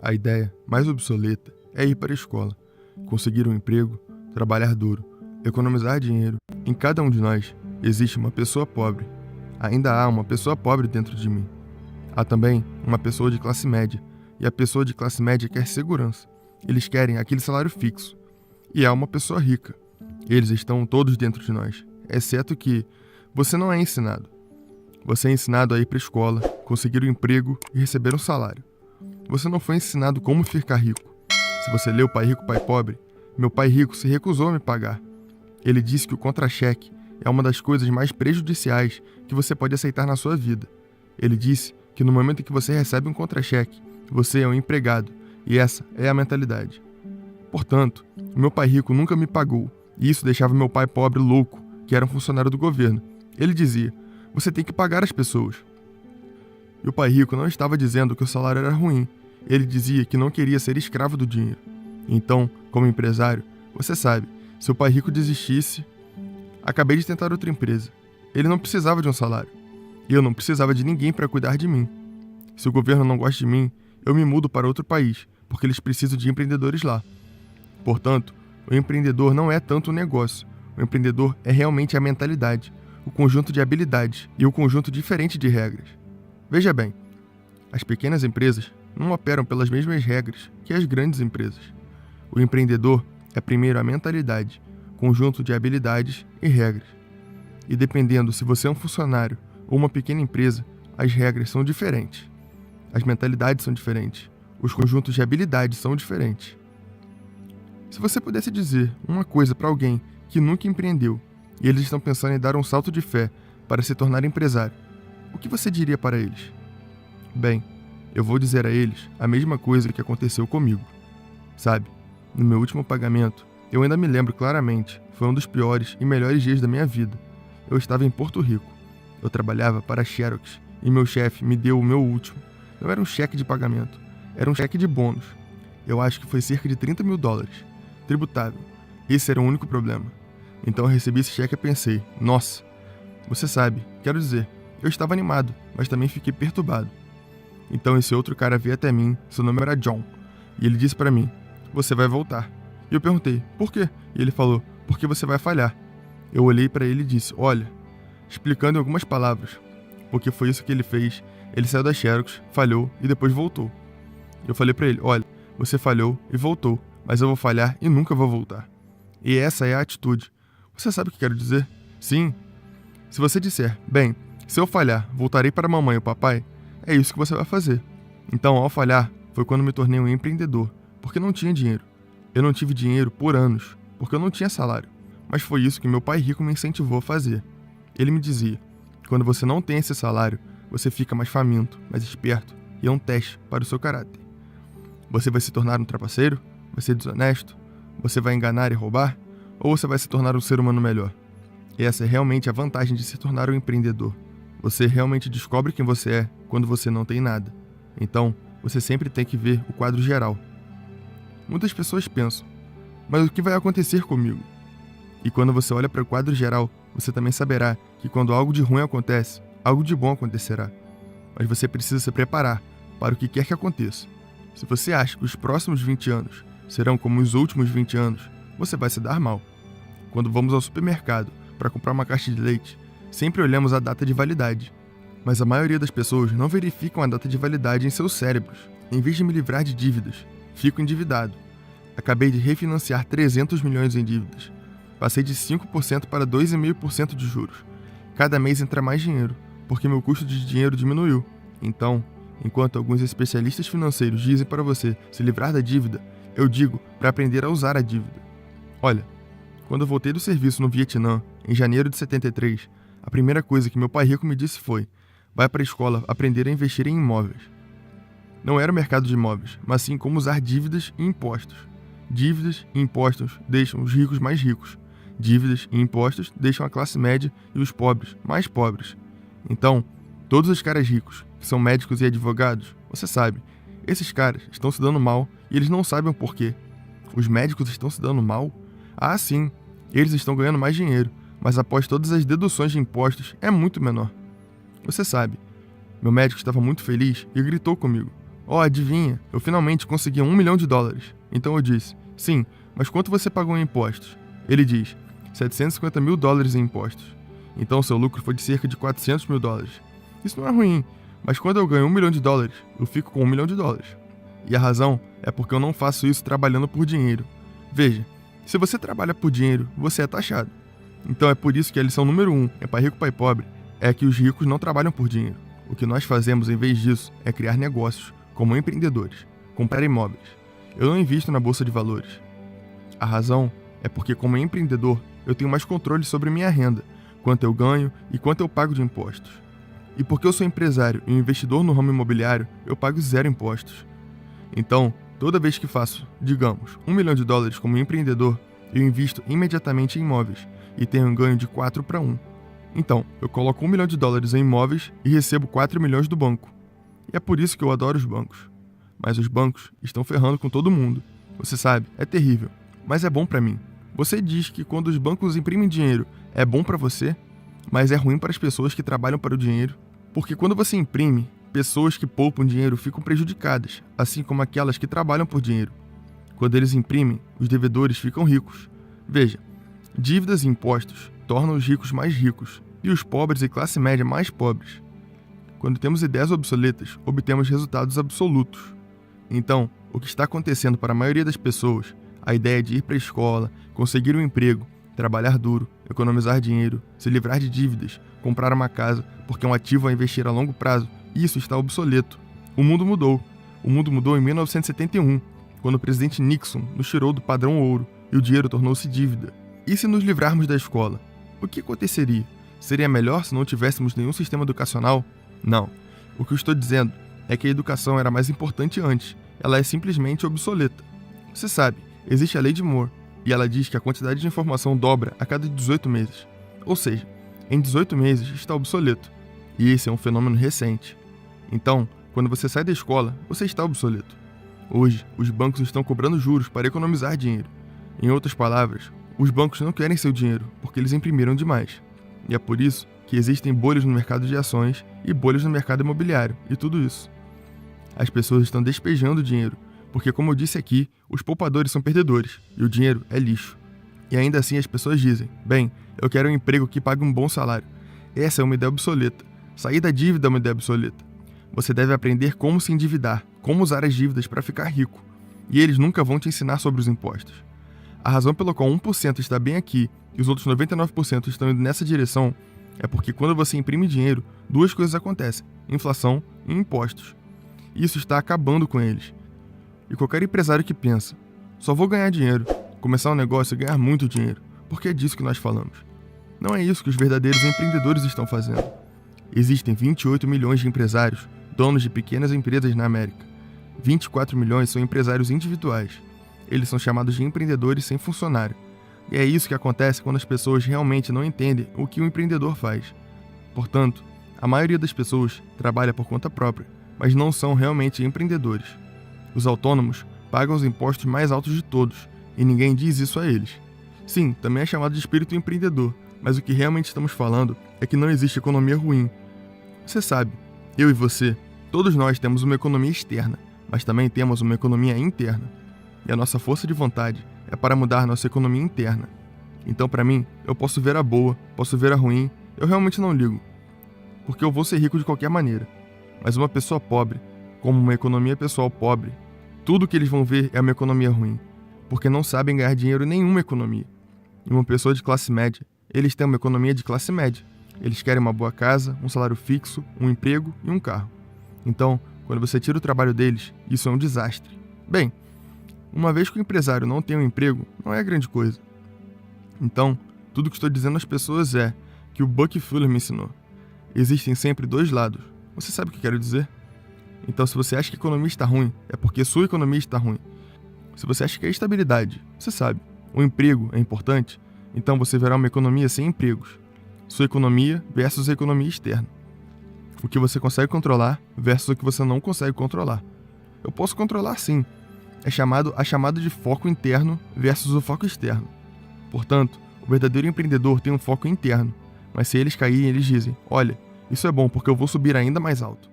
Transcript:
A ideia mais obsoleta é ir para a escola, conseguir um emprego, trabalhar duro, economizar dinheiro. Em cada um de nós existe uma pessoa pobre. Ainda há uma pessoa pobre dentro de mim. Há também uma pessoa de classe média, e a pessoa de classe média quer segurança. Eles querem aquele salário fixo. E há uma pessoa rica. Eles estão todos dentro de nós, exceto que você não é ensinado. Você é ensinado a ir para a escola, conseguir um emprego e receber um salário. Você não foi ensinado como ficar rico. Se você leu Pai Rico, Pai Pobre, meu pai rico se recusou a me pagar. Ele disse que o contra-cheque é uma das coisas mais prejudiciais que você pode aceitar na sua vida. Ele disse que no momento em que você recebe um contra-cheque, você é um empregado, e essa é a mentalidade. Portanto, o meu pai rico nunca me pagou, e isso deixava meu pai pobre louco, que era um funcionário do governo. Ele dizia: você tem que pagar as pessoas. E o pai rico não estava dizendo que o salário era ruim. Ele dizia que não queria ser escravo do dinheiro. Então, como empresário, você sabe, se o pai rico desistisse... Acabei de tentar outra empresa. Ele não precisava de um salário. E eu não precisava de ninguém para cuidar de mim. Se o governo não gosta de mim, eu me mudo para outro país, porque eles precisam de empreendedores lá. Portanto, o empreendedor não é tanto um negócio. O empreendedor é realmente a mentalidade, o conjunto de habilidades e o conjunto diferente de regras. Veja bem, as pequenas empresas não operam pelas mesmas regras que as grandes empresas. O empreendedor é primeiro a mentalidade, conjunto de habilidades e regras. E dependendo se você é um funcionário ou uma pequena empresa, as regras são diferentes. As mentalidades são diferentes. Os conjuntos de habilidades são diferentes. Se você pudesse dizer uma coisa para alguém que nunca empreendeu e eles estão pensando em dar um salto de fé para se tornar empresário, o que você diria para eles? Bem, eu vou dizer a eles a mesma coisa que aconteceu comigo. Sabe, no meu último pagamento, eu ainda me lembro claramente, foi um dos piores e melhores dias da minha vida. Eu estava em Porto Rico. Eu trabalhava para a Xerox e meu chefe me deu o meu último. Não era um cheque de pagamento, era um cheque de bônus. Eu acho que foi cerca de $30 mil, tributável. Esse era o único problema. Então eu recebi esse cheque e pensei, nossa, você sabe, quero dizer, eu estava animado, mas também fiquei perturbado. Então esse outro cara veio até mim, seu nome era John, e ele disse para mim, você vai voltar. E eu perguntei, por quê? E ele falou, porque você vai falhar. Eu olhei para ele e disse, olha, explicando em algumas palavras, porque foi isso que ele fez. Ele saiu da Xerox, falhou e depois voltou. Eu falei para ele, olha, você falhou e voltou, mas eu vou falhar e nunca vou voltar. E essa é a atitude. Você sabe o que quero dizer? Sim. Se você disser, bem, se eu falhar, voltarei para a mamãe e o papai, é isso que você vai fazer. Então, ao falhar, foi quando me tornei um empreendedor, porque não tinha dinheiro. Eu não tive dinheiro por anos, porque eu não tinha salário. Mas foi isso que meu pai rico me incentivou a fazer. Ele me dizia, quando você não tem esse salário, você fica mais faminto, mais esperto, e é um teste para o seu caráter. Você vai se tornar um trapaceiro? Vai ser desonesto? Você vai enganar e roubar? Ou você vai se tornar um ser humano melhor? Essa é realmente a vantagem de se tornar um empreendedor. Você realmente descobre quem você é quando você não tem nada. Então, você sempre tem que ver o quadro geral. Muitas pessoas pensam, mas o que vai acontecer comigo? E quando você olha para o quadro geral, você também saberá que quando algo de ruim acontece, algo de bom acontecerá. Mas você precisa se preparar para o que quer que aconteça. Se você acha que os próximos 20 anos serão como os últimos 20 anos, você vai se dar mal. Quando vamos ao supermercado para comprar uma caixa de leite, sempre olhamos a data de validade. Mas a maioria das pessoas não verificam a data de validade em seus cérebros. Em vez de me livrar de dívidas, fico endividado. Acabei de refinanciar 300 milhões em dívidas. Passei de 5% para 2,5% de juros. Cada mês entra mais dinheiro, porque meu custo de dinheiro diminuiu. Então, enquanto alguns especialistas financeiros dizem para você se livrar da dívida, eu digo para aprender a usar a dívida. Olha, quando eu voltei do serviço no Vietnã, em janeiro de 73, a primeira coisa que meu pai rico me disse foi: vai para a escola aprender a investir em imóveis. Não era o mercado de imóveis, mas sim como usar dívidas e impostos. Dívidas e impostos deixam os ricos mais ricos. Dívidas e impostos deixam a classe média e os pobres mais pobres. Então, todos os caras ricos, que são médicos e advogados, você sabe, esses caras estão se dando mal e eles não sabem o porquê. Os médicos estão se dando mal? Ah, sim, eles estão ganhando mais dinheiro, mas após todas as deduções de impostos é muito menor. Você sabe, meu médico estava muito feliz e gritou comigo: "Oh, adivinha, eu finalmente consegui $1 milhão." Então eu disse: "Sim, mas quanto você pagou em impostos?" Ele diz: $750 mil em impostos. Então seu lucro foi de cerca de $400 mil. Isso não é ruim, mas quando eu ganho $1 milhão, eu fico com $1 milhão. E a razão é porque eu não faço isso trabalhando por dinheiro. Veja, se você trabalha por dinheiro, você é taxado. Então é por isso que a lição número 1 é Pai Rico, Pai Pobre, é que os ricos não trabalham por dinheiro. O que nós fazemos em vez disso é criar negócios, como empreendedores, comprar imóveis. Eu não invisto na bolsa de valores. A razão é porque, como empreendedor, eu tenho mais controle sobre minha renda, quanto eu ganho e quanto eu pago de impostos. E porque eu sou empresário e investidor no ramo imobiliário, eu pago 0 impostos. Então, toda vez que faço, digamos, $1 milhão como empreendedor, eu invisto imediatamente em imóveis e tenho um ganho de 4 para 1. Então, eu coloco $1 milhão em imóveis e recebo 4 milhões do banco. E é por isso que eu adoro os bancos. Mas os bancos estão ferrando com todo mundo. Você sabe, é terrível, mas é bom para mim. Você diz que quando os bancos imprimem dinheiro é bom para você, mas é ruim para as pessoas que trabalham para o dinheiro. Porque quando você imprime, pessoas que poupam dinheiro ficam prejudicadas, assim como aquelas que trabalham por dinheiro. Quando eles imprimem, os devedores ficam ricos. Veja, dívidas e impostos tornam os ricos mais ricos e os pobres e classe média mais pobres. Quando temos ideias obsoletas, obtemos resultados absolutos. Então, o que está acontecendo para a maioria das pessoas, a ideia de ir para a escola, conseguir um emprego, trabalhar duro, economizar dinheiro, se livrar de dívidas, comprar uma casa porque é um ativo a investir a longo prazo, isso está obsoleto. O mundo mudou. O mundo mudou em 1971, quando o presidente Nixon nos tirou do padrão ouro e o dinheiro tornou-se dívida. E se nos livrarmos da escola? O que aconteceria? Seria melhor se não tivéssemos nenhum sistema educacional? Não. O que eu estou dizendo é que a educação era mais importante antes. Ela é simplesmente obsoleta. Você sabe, existe a lei de Moore, e ela diz que a quantidade de informação dobra a cada 18 meses. Ou seja, em 18 meses está obsoleto. E esse é um fenômeno recente. Então, quando você sai da escola, você está obsoleto. Hoje, os bancos estão cobrando juros para economizar dinheiro. Em outras palavras, os bancos não querem seu dinheiro porque eles imprimiram demais. E é por isso que existem bolhas no mercado de ações e bolhas no mercado imobiliário e tudo isso. As pessoas estão despejando dinheiro, porque, como eu disse aqui, os poupadores são perdedores e o dinheiro é lixo. E ainda assim as pessoas dizem: bem, eu quero um emprego que pague um bom salário. Essa é uma ideia obsoleta. Sair da dívida é uma ideia obsoleta. Você deve aprender como se endividar, como usar as dívidas para ficar rico. E eles nunca vão te ensinar sobre os impostos. A razão pela qual 1% está bem aqui e os outros 99% estão indo nessa direção é porque quando você imprime dinheiro, duas coisas acontecem: inflação e impostos. Isso está acabando com eles. E qualquer empresário que pensa: só vou ganhar dinheiro, começar um negócio e ganhar muito dinheiro, porque é disso que nós falamos. Não é isso que os verdadeiros empreendedores estão fazendo. Existem 28 milhões de empresários, donos de pequenas empresas na América. 24 milhões são empresários individuais. Eles são chamados de empreendedores sem funcionário. E é isso que acontece quando as pessoas realmente não entendem o que um empreendedor faz. Portanto, a maioria das pessoas trabalha por conta própria, mas não são realmente empreendedores. Os autônomos pagam os impostos mais altos de todos, e ninguém diz isso a eles. Sim, também é chamado de espírito empreendedor, mas o que realmente estamos falando é que não existe economia ruim. Você sabe, eu e você, todos nós temos uma economia externa, mas também temos uma economia interna. E a nossa força de vontade é para mudar nossa economia interna. Então, para mim, eu posso ver a boa, posso ver a ruim, eu realmente não ligo. Porque eu vou ser rico de qualquer maneira. Mas uma pessoa pobre, como uma economia pessoal pobre, tudo que eles vão ver é uma economia ruim. Porque não sabem ganhar dinheiro em nenhuma economia. E uma pessoa de classe média, eles têm uma economia de classe média. Eles querem uma boa casa, um salário fixo, um emprego e um carro. Então, quando você tira o trabalho deles, isso é um desastre. Bem, uma vez que o empresário não tem um emprego, não é grande coisa. Então, tudo que estou dizendo às pessoas é que o Buck Fuller me ensinou. Existem sempre dois lados. Você sabe o que quero dizer? Então, se você acha que a economia está ruim, é porque sua economia está ruim. Se você acha que é estabilidade, você sabe, o emprego é importante, então você verá uma economia sem empregos. Sua economia versus a economia externa. O que você consegue controlar versus o que você não consegue controlar. Eu posso controlar sim. É a chamada de foco interno versus o foco externo. Portanto, o verdadeiro empreendedor tem um foco interno, mas se eles caírem, eles dizem: olha, isso é bom porque eu vou subir ainda mais alto.